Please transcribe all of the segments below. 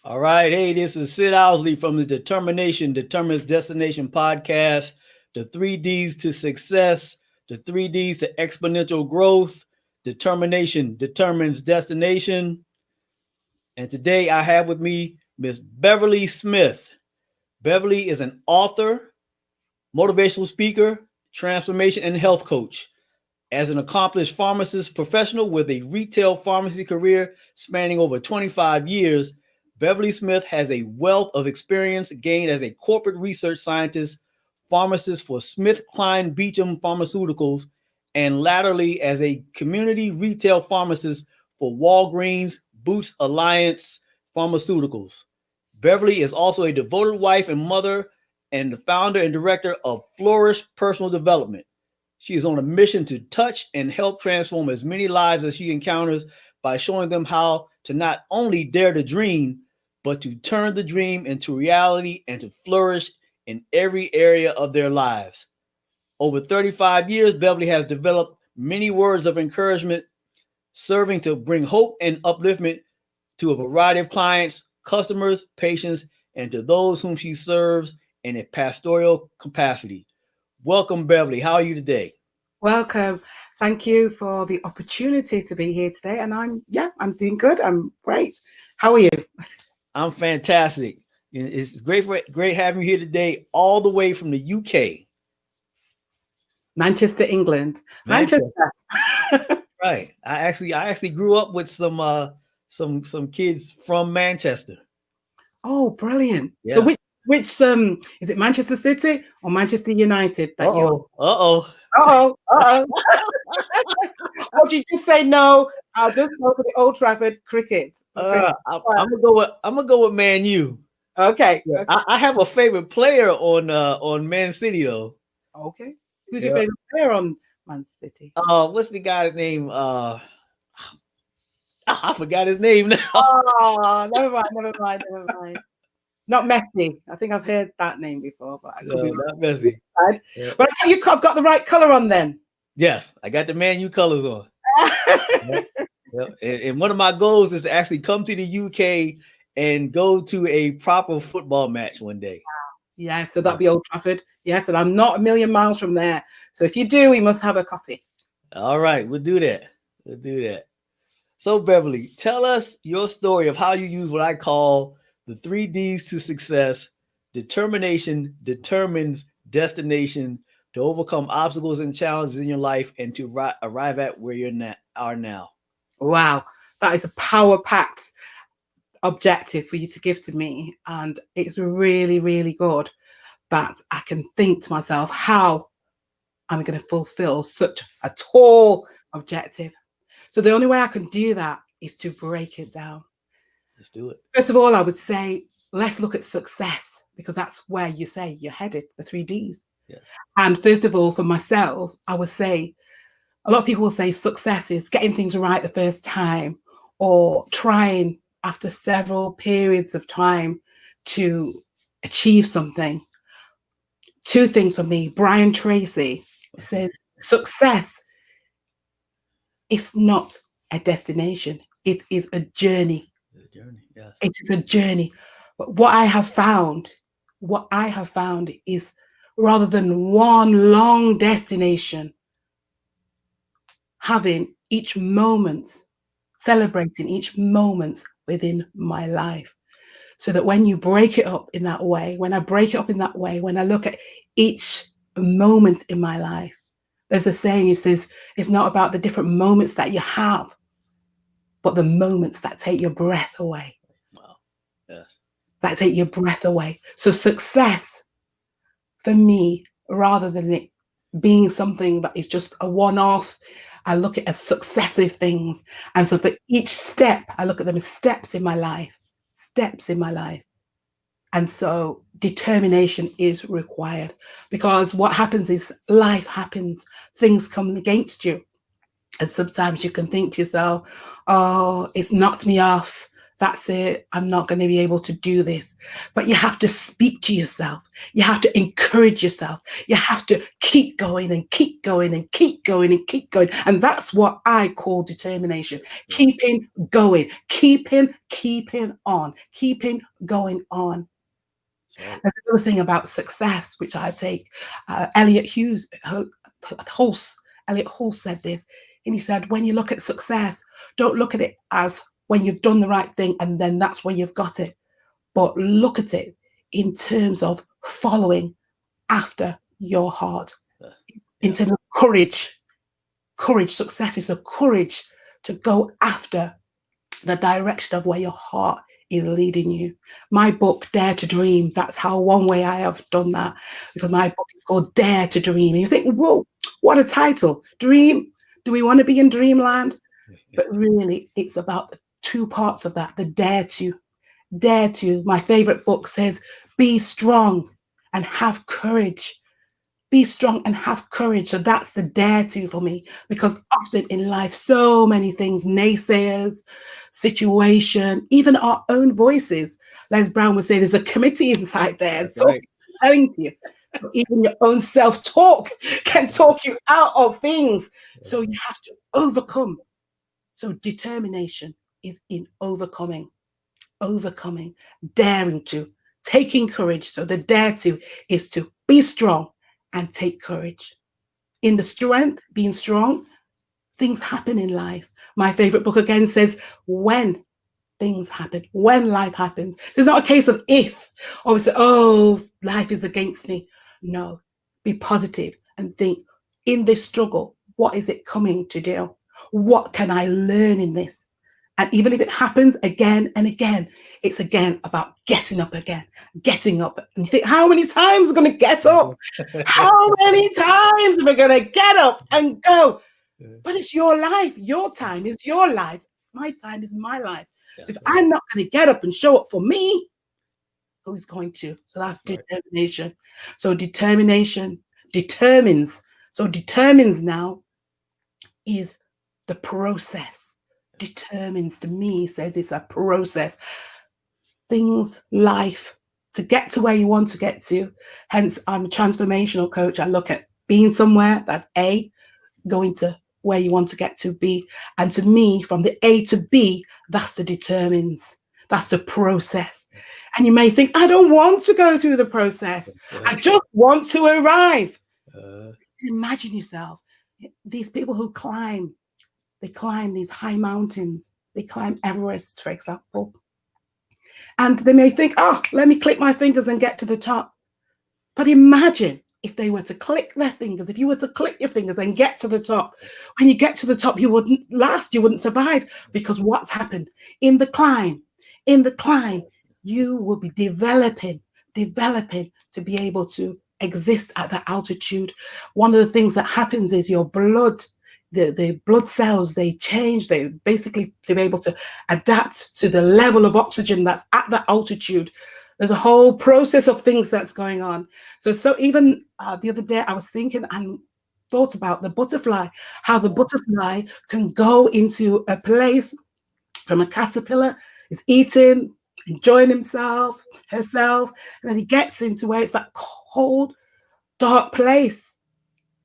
All right. Hey, this is Sid Owsley from the Determination Determines Destination podcast. The three D's to success, the three D's to exponential growth. Determination determines destination. And today I have with me Miss Beverly Smith. Beverly is an author, motivational speaker, transformation, and health coach. As an accomplished pharmacist professional with a retail pharmacy career spanning over 25 years, Beverly Smith has a wealth of experience gained as a corporate research scientist, pharmacist for Smithkline Beecham Pharmaceuticals, and latterly as a community retail pharmacist for Walgreens Boots Alliance Pharmaceuticals. Beverly is also a devoted wife and mother and the founder and director of Flourish Personal Development. She is on a mission to touch and help transform as many lives as she encounters by showing them how to not only dare to dream, but to turn the dream into reality and to flourish in every area of their lives. Over 35 years, Beverly has developed many words of encouragement, serving to bring hope and upliftment to a variety of clients, customers, patients, and to those whom she serves in a pastoral capacity. Welcome, Beverly. How are you today? Welcome. Thank you for the opportunity to be here today. And I'm doing good. I'm great. How are you? I'm fantastic. It's great having you here today, all the way from the UK. Manchester, England. Manchester. Manchester. Right. I actually grew up with some kids from Manchester. Oh, brilliant. So Yeah. which is it Manchester City or Manchester United that you're? Uh-oh. Uh-oh. Uh-oh. Or did you say no? I'll just go for the Old Trafford cricket. I'm gonna go with Man U. Okay. Yeah. Okay. I have a favorite player on Man City though. Okay. Who's your Yeah. favorite player on Man City? What's the guy's name? I forgot his name now. Oh, never mind. Not Messi. I think I've heard that name before, but I could No, be not Messi. wrong. Yeah. But I've got the right color on then. Yes, I got the Man U colors on. Yep. Yep. And one of my goals is to actually come to the UK and go to a proper football match one day. Yeah, so that'll be Old Trafford. Yes, and I'm not a million miles from there. So if you do, we must have a copy. All right, we'll do that. We'll do that. So, Beverly, tell us your story of how you use what I call the three D's to success. Determination determines destination to overcome obstacles and challenges in your life and to arrive at where are now. Wow, that is a power-packed objective for you to give to me. And it's really, really good that I can think to myself, how am I going to fulfill such a tall objective? So the only way I can do that is to break it down. Let's do it. First of all, I would say, let's look at success, because that's where you say you're headed, the three Ds. Yeah. And first of all, for myself, I would say, a lot of people will say success is getting things right the first time or trying after several periods of time to achieve something. Two things for me. Brian Tracy says success is not a destination. It is a journey. The journey, yes. It is a journey. But what I have found is rather than one long destination, having each moment, celebrating each moment within my life. So that when you break it up in that way, when I look at each moment in my life, there's a saying, it says, it's not about the different moments that you have, but the moments that take your breath away. Wow. Yes. That take your breath away. So success for me, rather than it being something that is just a one-off, I look at it as successive things. And so for each step, I look at them as steps in my life. And so determination is required, because what happens is life happens, things come against you. And sometimes you can think to yourself, oh, it's knocked me off that's it. I'm not going to be able to do this. But you have to speak to yourself. You have to encourage yourself. You have to keep going and keep going and keep going and keep going. And that's what I call determination. Keeping going, keeping on, keeping going on. There's another thing about success, which I take. Elliot Hulse said this, and he said, when you look at success, don't look at it as when you've done the right thing and then that's where you've got it, but look at it in terms of following after your heart, in terms of courage. Success is the courage to go after the direction of where your heart is leading you. My book, Dare to Dream, that's how one way I have done that, because my book is called Dare to Dream. And you think, whoa, what a title. Dream. Do we want to be in dreamland? But really, it's about the two parts of that, the dare to. Dare to. My favorite book says, be strong and have courage. Be strong and have courage. So that's the dare to for me, because often in life, so many things, naysayers, situation, even our own voices. Les Brown would say there's a committee inside there. That's so right. telling you, even your own self-talk can talk you out of things. So you have to overcome. So determination is in overcoming, daring to, taking courage. So the dare to is to be strong and take courage. In the strength, being strong, things happen in life. My favorite book again says, when things happen, when life happens. There's not a case of if, or we say, oh, life is against me. No, be positive and think, in this struggle, what is it coming to do? What can I learn in this? And even if it happens again and again, it's again about getting up again, getting up. And you think, how many times are going to get up? How many times are we going to get up and go? But it's your life. Your time is your life. My time is my life. So if I'm not going to get up and show up for me, who is going to? So that's determination. So determination determines. So determines now is the process. Determines, to me, says it's a process. Things, life, to get to where you want to get to. Hence, I'm a transformational coach. I look at being somewhere, that's A, going to where you want to get to, B. And to me, from the A to B, that's the determines. That's the process. And you may think, I don't want to go through the process. I just want to arrive. Imagine yourself, these people who climb, they climb these high mountains. They climb Everest, for example. And they may think, oh, let me click my fingers and get to the top. But imagine if they were to click their fingers, if you were to click your fingers and get to the top. When you get to the top, you wouldn't last, you wouldn't survive, because what's happened? In the climb, you will be developing to be able to exist at that altitude. One of the things that happens is your blood, the blood cells, they change. They basically to be able to adapt to the level of oxygen that's at that altitude. There's a whole process of things that's going on. So even the other day, I was thinking and thought about the butterfly, how the butterfly can go into a place from a caterpillar, is eating, enjoying herself, and then he gets into where it's that cold, dark place.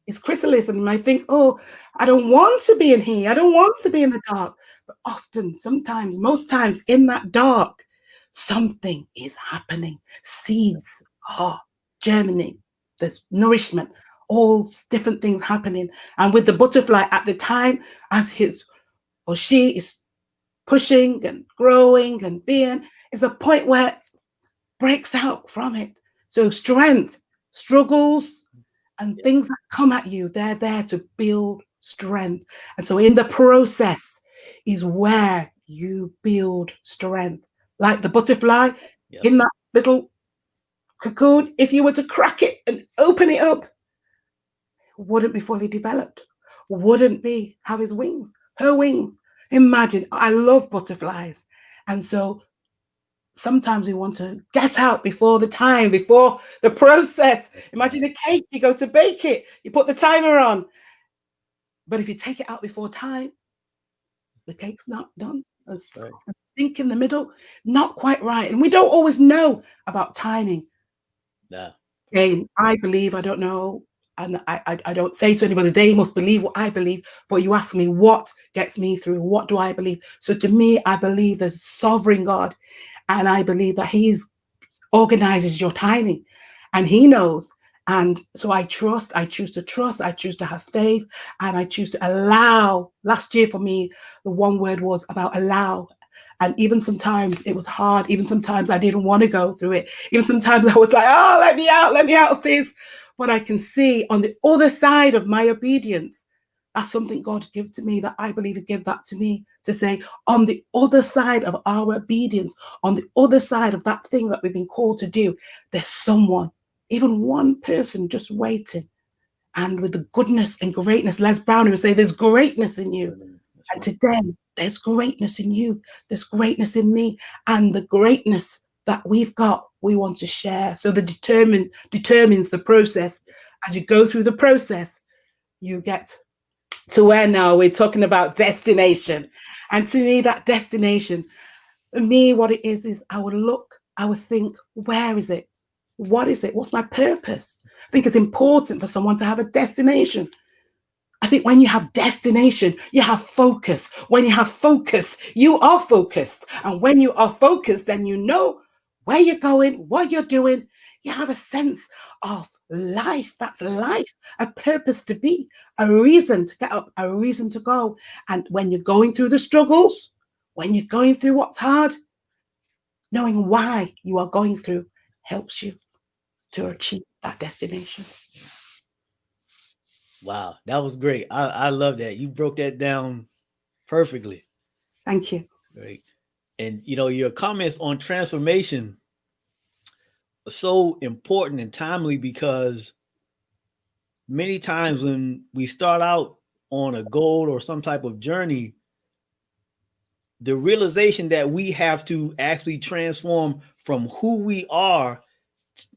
It's chrysalis, and you might think, oh, I don't want to be in here. I don't want to be in the dark. But often, sometimes, most times in that dark, something is happening. Seeds are germinating. There's nourishment, all different things happening. And with the butterfly at the time, as his or she is pushing and growing and being, is a point where it breaks out from it. So strength, struggles, and things that come at you, they're there to build strength. And so in the process is where you build strength. Like the butterfly in that little cocoon, if you were to crack it and open it up, it wouldn't be fully developed, wouldn't be have his wings, her wings. Imagine, I love butterflies. And so sometimes we want to get out before the time, before the process. Imagine a cake, you go to bake it, you put the timer on. But if you take it out before time, the cake's not done. think in the middle, not quite right. And we don't always know about timing. Yeah. Again, I believe, I don't know, and I don't say to anybody, they must believe what I believe, but you ask me what gets me through, what do I believe? So to me, I believe there's a sovereign God, and I believe that He's organizes your timing, and He knows. And so I choose to trust, I choose to have faith, and I choose to allow. Last year for me, the one word was about allow. And even sometimes it was hard. Even sometimes I didn't want to go through it. Even sometimes I was like, oh, let me out of this. But I can see on the other side of my obedience, that's something God gives to me, that I believe He gave that to me, to say, on the other side of our obedience, on the other side of that thing that we've been called to do, there's someone, even one person just waiting. And with the goodness and greatness, Les Brown would say, there's greatness in you. And today, there's greatness in you. There's greatness in me. And the greatness that we've got, we want to share. So the determines the process. As you go through the process, you get to where now we're talking about destination. And to me, that destination, for me, what it is I would look, I would think, where is it? What is it? What's my purpose? I think it's important for someone to have a destination. I think when you have destination, you have focus. When you have focus, you are focused. And when you are focused, then you know where you're going, what you're doing. You have a sense of life. That's life, a purpose to be, a reason to get up, a reason to go. And when you're going through the struggles, when you're going through what's hard, knowing why you are going through helps you to achieve that destination. Wow, that was great. I love that. You broke that down perfectly. Thank you. Great. And your comments on transformation are so important and timely, because many times when we start out on a goal or some type of journey, the realization that we have to actually transform from who we are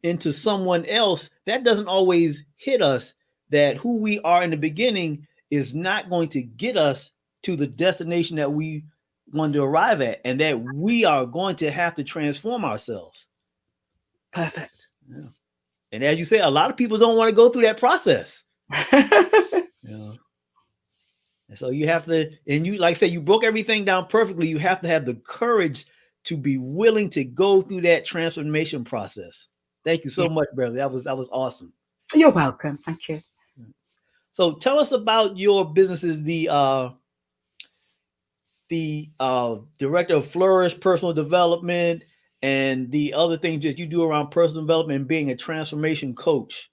into someone else, that doesn't always hit us, that who we are in the beginning is not going to get us to the destination that we want to arrive at, and that we are going to have to transform ourselves. Perfect. Yeah. And as you say, a lot of people don't want to go through that process. And so you have to, and you, like I said, you broke everything down perfectly. You have to have the courage to be willing to go through that transformation process. Thank you so much, Beverly. That was awesome. You're welcome. Thank you. So tell us about your businesses, the director of Flourish Personal Development, and the other things that you do around personal development and being a transformation coach.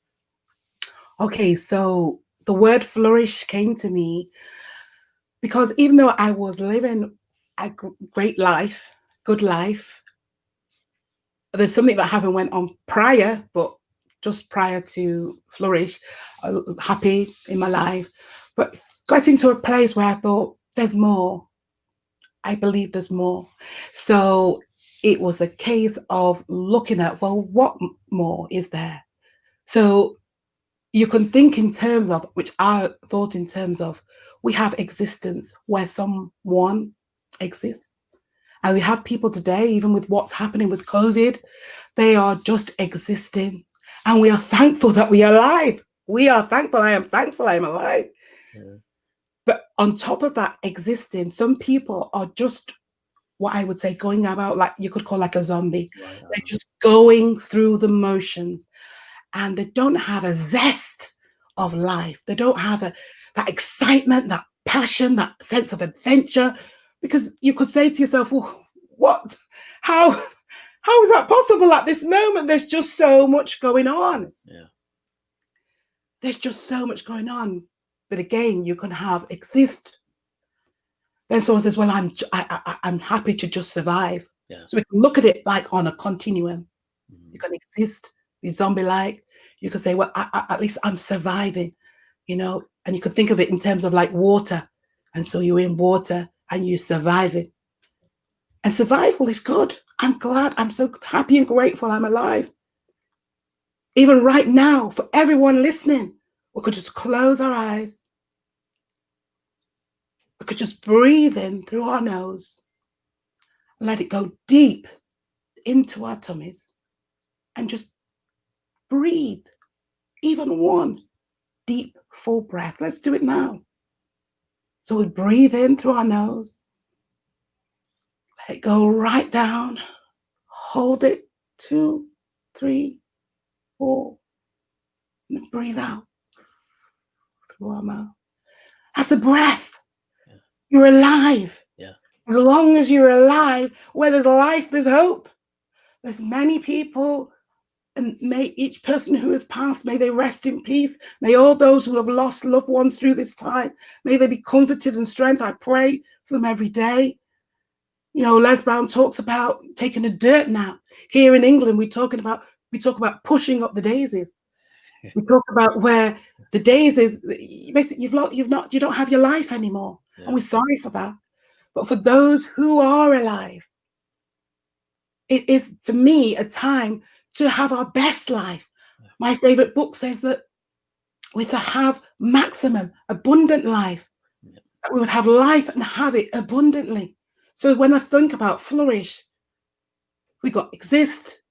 Okay, so the word flourish came to me because even though I was living a great life, good life, there's something that went on prior, but just prior to Flourish, happy in my life, but got into a place where I thought, there's more. I believe there's more. So it was a case of looking at, well, what more is there? So you can think in terms of, which I thought in terms of, we have existence where someone exists. And we have people today, even with what's happening with COVID, they are just existing. And we are thankful that we are alive. We are thankful. I am thankful I am alive. Yeah. But on top of that existing, some people are just what I would say going about, like you could call like a zombie. Right. They're just going through the motions, and they don't have a zest of life. They don't have that excitement, that passion, that sense of adventure. Because you could say to yourself, well, what? How is that possible at this moment? There's just so much going on. Yeah. There's just so much going on. But again, you can have exist. Then someone says, well, I'm happy to just survive. Yeah. So we can look at it like on a continuum. Mm-hmm. You can exist, be zombie-like. You could say, well, at least I'm surviving, and you could think of it in terms of like water. And so you're in water and you're surviving. And survival is good. I'm glad. I'm so happy and grateful I'm alive. Even right now, for everyone listening, we could just close our eyes. We could just breathe in through our nose Let it go deep into our tummies and just breathe. Even one deep, full breath. Let's do it now. So we breathe in through our nose. Let it go right down. Hold it. 2, 3, 4. And breathe out through our mouth. That's a breath. Yeah. You're alive. Yeah. As long as you're alive, where there's life, there's hope. There's many people, and may each person who has passed, may they rest in peace. May all those who have lost loved ones through this time, may they be comforted and strength. I pray for them every day. You know, Les Brown talks about taking a dirt nap. Here in England, we talk about pushing up the daisies. We talk about where the daisies, basically, you don't have your life anymore, and we're sorry for that. But for those who are alive, it is, to me, a time to have our best life. My favorite book says that we're to have maximum, abundant life. That we would have life and have it abundantly. So when I think about flourish, we got exist,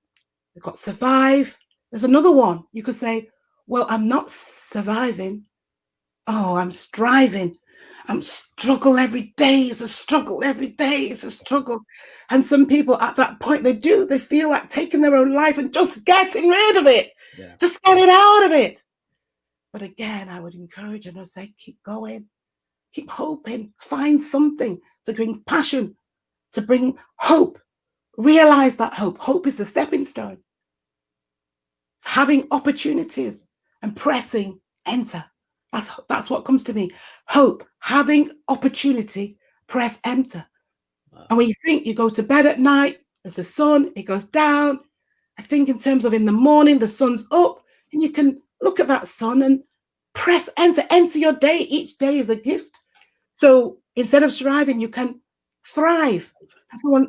we got survive. There's another one. You could say, well, I'm not surviving. Oh, I'm striving. I'm struggle every day is a struggle. Every day is a struggle. And some people at that point, they feel like taking their own life and just getting rid of it. Yeah. Just getting out of it. But again, I would encourage and I'd say, keep going, keep hoping, find something to bring passion, to bring hope. Realize that hope. Hope is the stepping stone. It's having opportunities and pressing enter. That's what comes to me. Hope, having opportunity, press enter. Wow. And when you think, you go to bed at night, there's the sun, it goes down. I think in terms of in the morning, the sun's up, and you can look at that sun and press enter. Enter your day. Each day is a gift. So instead of striving, you can thrive.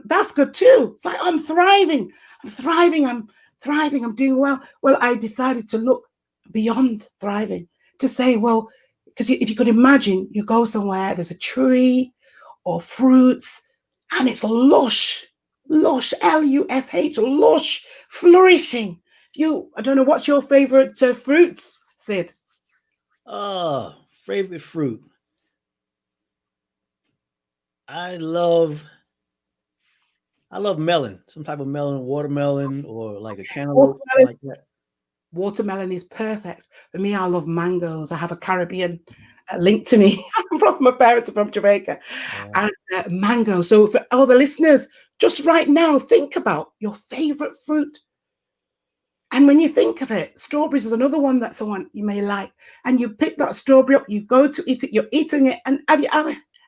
That's good too. It's like, I'm thriving. I'm doing well. Well, I decided to look beyond thriving, to say, well, because if you could imagine, you go somewhere, there's a tree or fruits, and it's lush, L-U-S-H, lush, flourishing. I don't know, what's your favorite fruits, Sid? Favorite fruit. I love melon, some type of melon, watermelon, or like a cantaloupe, like that. Watermelon is perfect. For me, I love mangoes. I have a Caribbean link to me. My parents are from Jamaica. And mango. So for all the listeners, just right now, think about your favorite fruit. And when you think of it, strawberries is another one that's the one you may like. And you pick that strawberry up, you go to eat it, you're eating it. And have you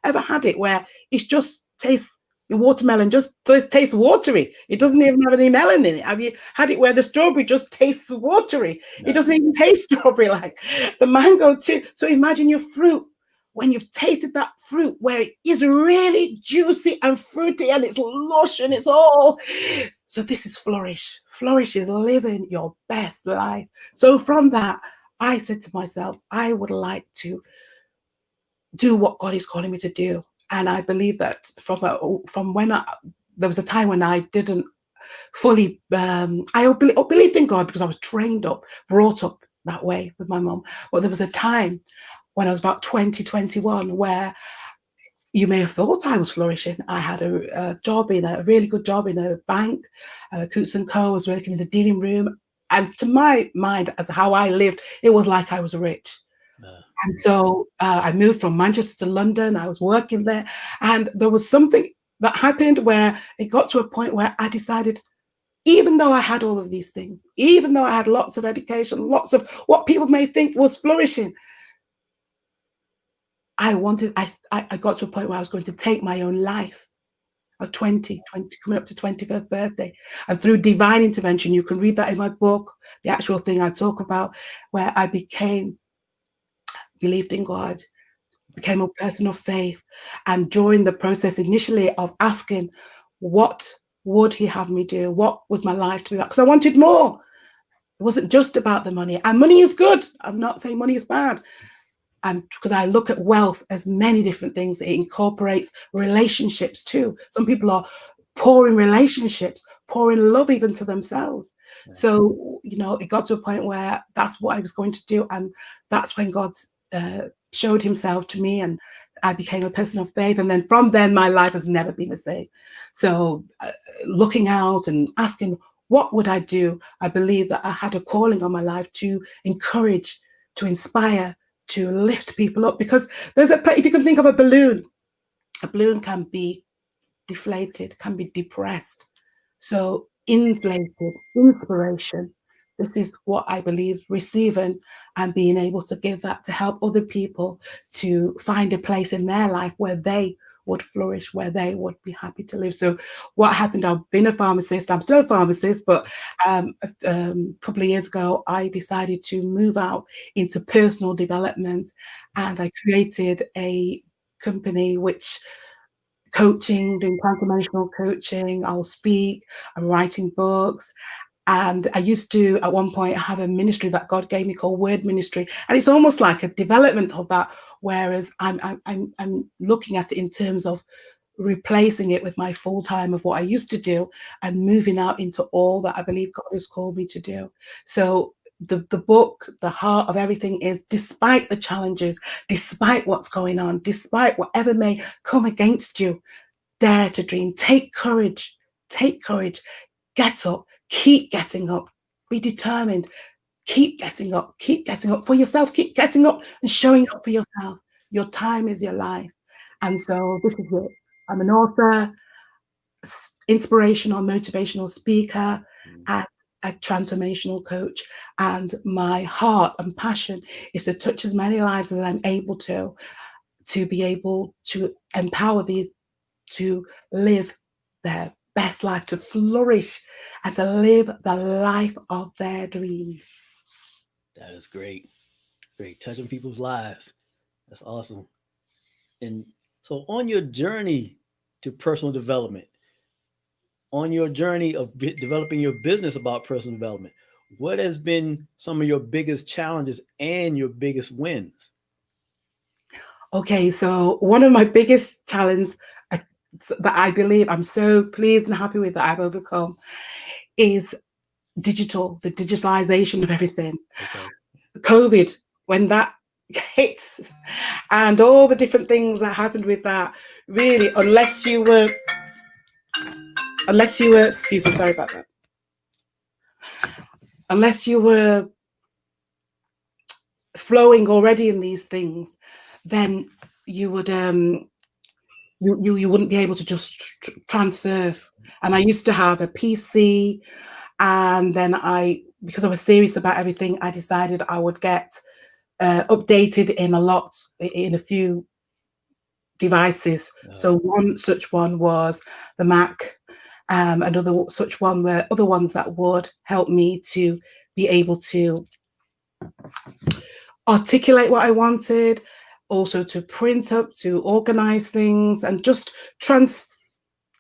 ever had it where it just tastes, your watermelon just tastes watery? It doesn't even have any melon in it. Have you had it where the strawberry just tastes watery? No. It doesn't even taste strawberry like the mango too. So imagine your fruit, when you've tasted that fruit where it is really juicy and fruity and it's lush and it's all. So this is flourish. Flourish is living your best life. So from that, I said to myself, I would like to do what God is calling me to do. And I believe that from when there was a time when I didn't fully, I believed in God because I was trained up, brought up that way with my mom. But there was a time when I was about 20, 21, where you may have thought I was flourishing. I had a job a really good job in a bank. Coots & Co. was working in the dealing room. And to my mind, as how I lived, it was like I was rich. And so I moved from Manchester to London. I was working there. And there was something that happened where it got to a point where I decided, even though I had all of these things, even though I had lots of education, lots of what people may think was flourishing, I got to a point where I was going to take my own life. I was 20, coming up to 21st birthday. And through divine intervention, you can read that in my book, the actual thing I talk about, where I believed in God, became a person of faith. And during the process initially of asking, what would he have me do? What was my life to be about? Because I wanted more. It wasn't just about the money. And money is good. I'm not saying money is bad. And because I look at wealth as many different things, it incorporates relationships too. Some people are pour in relationships, pour in love even to themselves. Right. So, you know, it got to a point where that's what I was going to do. And that's when God showed himself to me, and I became a person of faith. And then from then, my life has never been the same. So looking out and asking, what would I do? I believe that I had a calling on my life to encourage, to inspire, to lift people up. Because there's if you can think of a balloon can be deflated, can be depressed. So inflated, inspiration. This is what I believe, receiving and being able to give that to help other people to find a place in their life where they would flourish, where they would be happy to live. So what happened, I've been a pharmacist, I'm still a pharmacist, but a couple of years ago, I decided to move out into personal development, and I created a company which coaching, doing transformational coaching. I'll speak, I'm writing books. And I used to, at one point, have a ministry that God gave me called Word Ministry. And it's almost like a development of that, whereas I'm looking at it in terms of replacing it with my full time of what I used to do and moving out into all that I believe God has called me to do. So the book, the heart of everything is, despite the challenges, despite what's going on, despite whatever may come against you, dare to dream, take courage, get up, keep getting up, be determined, keep getting up for yourself, keep getting up and showing up for yourself. Your time is your life. And so this is it. I'm an author, inspirational, motivational speaker, and a transformational coach. And my heart and passion is to touch as many lives as I'm able to be able to empower these to live their best life, to flourish, and to live the life of their dreams. That is great. Great. Touching people's lives. That's awesome. And so, on your journey to personal development, on your journey of developing your business about personal development, what has been some of your biggest challenges and your biggest wins? Okay, so one of my biggest challenges that I believe I'm so pleased and happy with that I've overcome is the digitalization of everything. Okay. COVID, when that hits, and all the different things that happened with that, really, unless you were, excuse me, sorry about that. Unless you were flowing already in these things, then you would you wouldn't be able to just transfer. And I used to have a PC, and then because I was serious about everything, I decided I would get updated in a few devices. So one such one was the Mac. Another such one were other ones that would help me to be able to articulate what I wanted, also to print up, to organize things, and just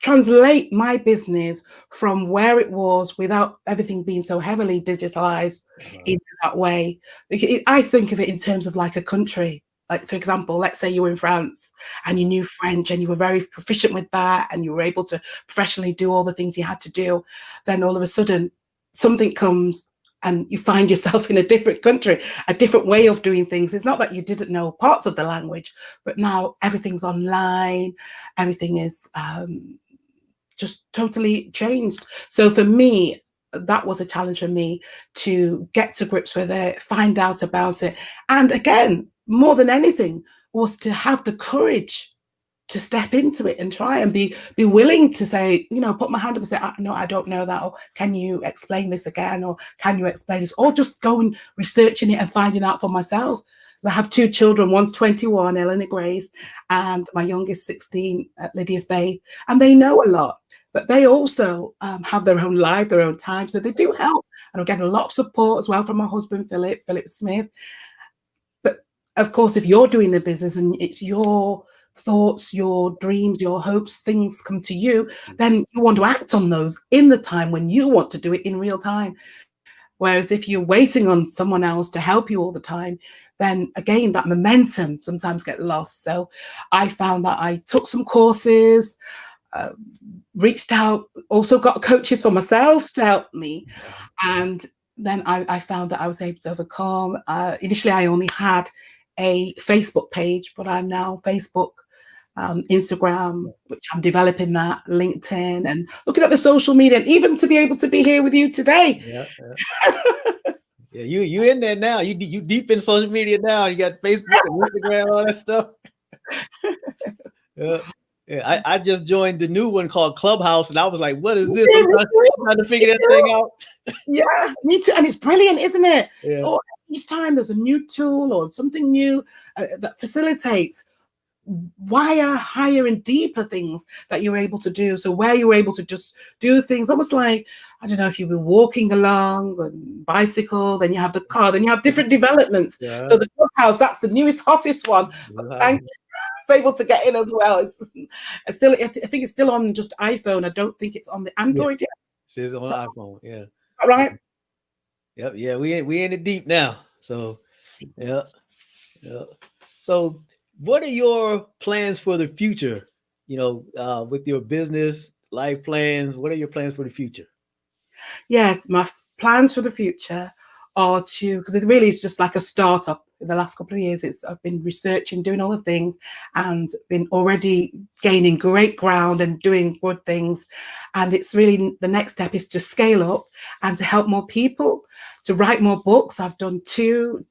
translate my business from where it was without everything being so heavily digitalized into that way. I think of it in terms of like a country. Like, for example, let's say you were in France and you knew French and you were very proficient with that and you were able to professionally do all the things you had to do. Then all of a sudden something comes and you find yourself in a different country, a different way of doing things. It's not that you didn't know parts of the language, but now everything's online. Everything is just totally changed. So for me, that was a challenge for me to get to grips with it, find out about it. And again, more than anything, was to have the courage to step into it and try and be willing to say, you know, put my hand up and say, no, I don't know that, or can you explain this again, or can you explain this, or just go and researching it and finding out for myself. I have two children, one's 21, Eleanor Grace, and my youngest 16, Lydia Faith, and they know a lot, but they also have their own life, their own time, so they do help. And I'm getting a lot of support as well from my husband, Philip Smith. But of course, if you're doing the business and it's your thoughts, your dreams, your hopes, things come to you, then you want to act on those in the time when you want to do it in real time. Whereas if you're waiting on someone else to help you all the time, then again, that momentum sometimes gets lost. So I found that I took some courses, reached out, also got coaches for myself to help me. And then I found that I was able to overcome. Initially, I only had a Facebook page, but I'm now Facebook, Instagram, which I'm developing that, LinkedIn, and looking at the social media, and even to be able to be here with you today. Yeah, yeah. You in there now? You deep in social media now? You got Facebook and Instagram, all that stuff. Yeah. Yeah, I just joined the new one called Clubhouse, and I was like, "What is this?" I'm trying to figure that thing out. Yeah, me too. And it's brilliant, isn't it? Yeah. Or each time there's a new tool or something new that facilitates wire, higher and deeper things that you're able to do. So where you're able to just do things almost like, I don't know, if you've been walking along and bicycle, then you have the car, then you have different developments. Yeah. So the Clubhouse, that's the newest, hottest one. Thank you. I was able to get in as well. It's still, I think it's still on just iPhone. I don't think it's on the Android yet. It's on iPhone. Yeah. All right. Yep. Yeah. We in it deep now. So yeah. Yeah. So what are your plans for the future? With your business, life plans, what are your plans for the future? Yes, my plans for the future are to, because it really is just like a startup. In the last couple of years, I've been researching, doing all the things, and been already gaining great ground and doing good things. And it's really, the next step is to scale up and to help more people, to write more books. I've done two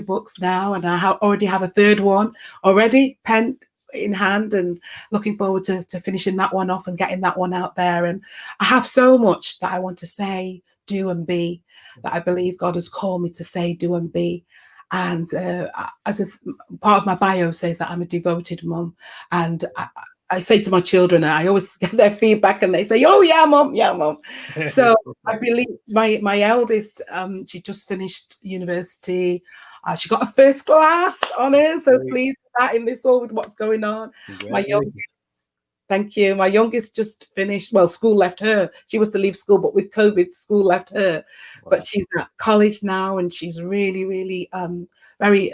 books now, and I already have a third one already penned in hand, and looking forward to finishing that one off and getting that one out there. And I have so much that I want to say, do, and be, that I believe God has called me to say, do, and be. And as part of my bio says that I'm a devoted mum, and I say to my children, I always get their feedback, and they say, "Oh yeah, mum, yeah, mum." So I believe my eldest, she just finished university. She got a first class honours, so pleased with that in this all with what's going on. My youngest, thank you. My youngest just finished. Well, school left her. She was to leave school, but with COVID, school left her. Wow. But she's at college now, and she's really, really very.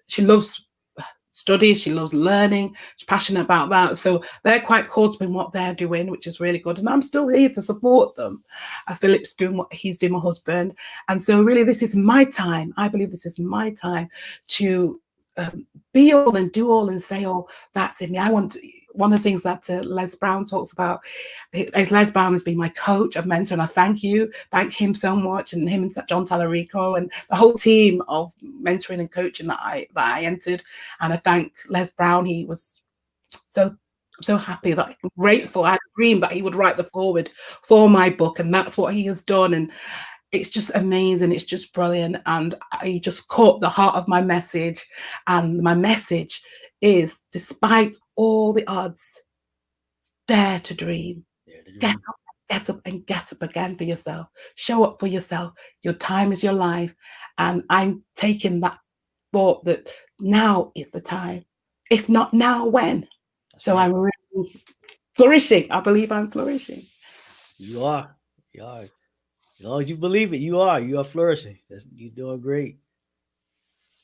She loves studies, she loves learning, she's passionate about that. So they're quite caught up in what they're doing, which is really good. And I'm still here to support them. Philip's doing what he's doing, my husband. And so really, this is my time. I believe this is my time to be all and do all and say all. That's in me. I want to, one of the things that Les Brown talks about, Les Brown has been my coach, a mentor, and I thank him so much, and him and John Tallarico and the whole team of mentoring and coaching that I entered. And I thank Les Brown. He was so happy, that I'm grateful. I had a dream that he would write the foreword for my book, and that's what he has done. And it's just amazing. It's just brilliant. And I just caught the heart of my message. And my message is, despite all the odds, dare to dream. Get up and get up again for yourself. Show up for yourself. Your time is your life. And I'm taking that thought that now is the time. If not now, when? So I'm really flourishing. I believe I'm flourishing. You are. You are. As long as you believe it, you are flourishing. You're doing great.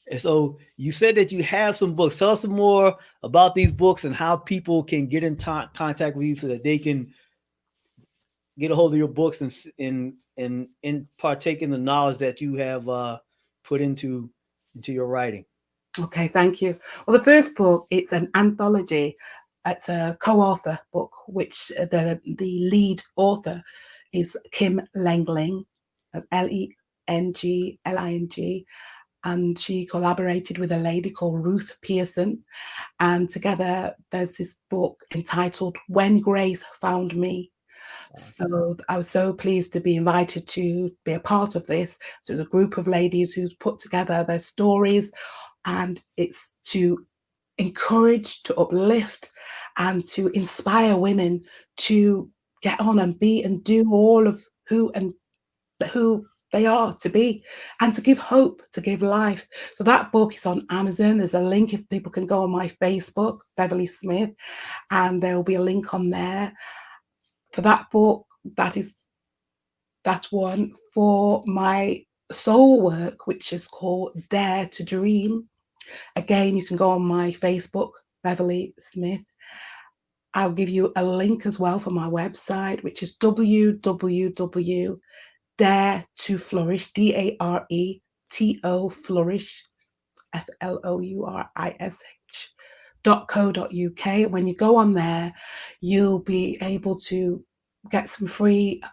And so you said that you have some books. Tell us some more about these books and how people can get in contact with you so that they can get a hold of your books and partake in the knowledge that you have put into your writing. Okay, thank you. Well, the first book, it's an anthology. It's a co-author book, which the lead author is Kim Lengling, that's Lengling, and she collaborated with a lady called Ruth Pearson, and together there's this book entitled When Grace Found Me. So I was so pleased to be invited to be a part of this. So it's a group of ladies who's put together their stories, and it's to encourage, to uplift, and to inspire women to get on and be and do all of who they are to be, and to give hope, to give life. So that book is on Amazon. There's a link if people can go on my Facebook, Beverly Smith, and there will be a link on there for that book. That's one. For my soul work, which is called Dare to Dream, again, you can go on my Facebook, Beverly Smith. I'll give you a link as well for my website, which is www.daretoflourish, DARETO Flourish, FLOURISH.co.uk. When you go on there, you'll be able to get some free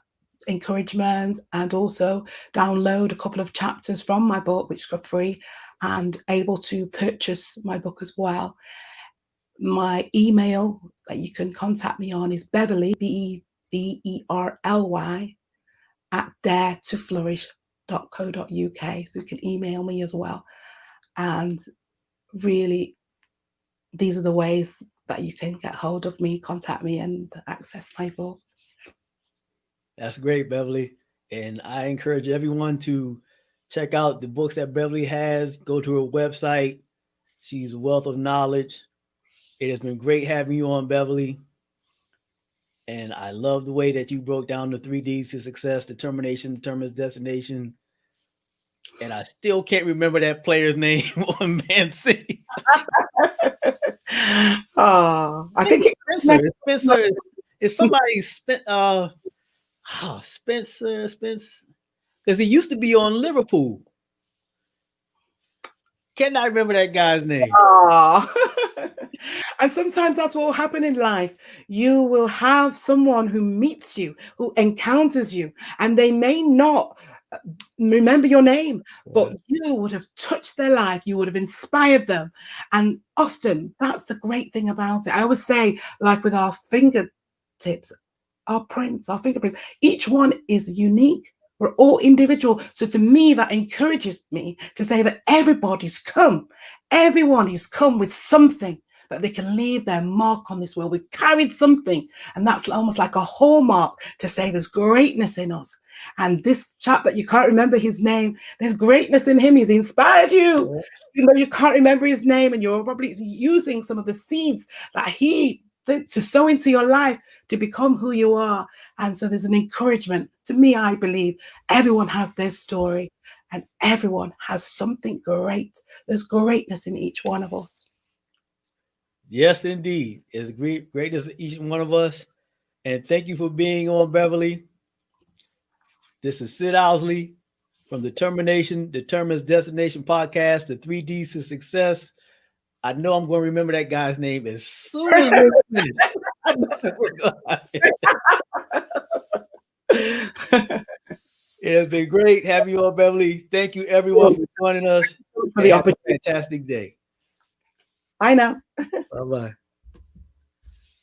encouragement and also download a couple of chapters from my book, which are free, and able to purchase my book as well. My email that you can contact me on is Beverly, BEVERLY, at daretoflourish.co.uk. So you can email me as well. And really, these are the ways that you can get hold of me, contact me, and access my book. That's great, Beverly. And I encourage everyone to check out the books that Beverly has. Go to her website. She's a wealth of knowledge. It has been great having you on, Beverly. And I love the way that you broke down the 3Ds to success: determination, determines destination. And I still can't remember that player's name on Man City. Oh, I think Spencer. Spencer is somebody Spencer, because he used to be on Liverpool. Cannot remember that guy's name. And sometimes that's what will happen in life. You will have someone who meets you, who encounters you, and they may not remember your name, but you would have touched their life. You would have inspired them. And often that's the great thing about it. I always say, like with our fingertips, our prints, our fingerprints, each one is unique. We're all individual. So to me, that encourages me to say that everybody's come. Everyone has come with something that they can leave their mark on this world. We carried something, and that's almost like a hallmark to say there's greatness in us. And this chap that you can't remember his name, there's greatness in him. He's inspired you, even though you can't remember his name, and you're probably using some of the seeds that he did to sow into your life to become who you are. And so there's an encouragement. To me, I believe everyone has their story, and everyone has something great. There's greatness in each one of us. Yes, indeed. It's greatness in each one of us. And thank you for being on, Beverly. This is Sid Owsley from Determination Determines Destination podcast, the 3Ds to success. I know I'm going to remember that guy's name as soon as we're finished. I know we're going to. It has been great having you on, Beverly. Thank you, everyone, for joining us. For the opportunity. Have a fantastic day. Bye now. Bye-bye.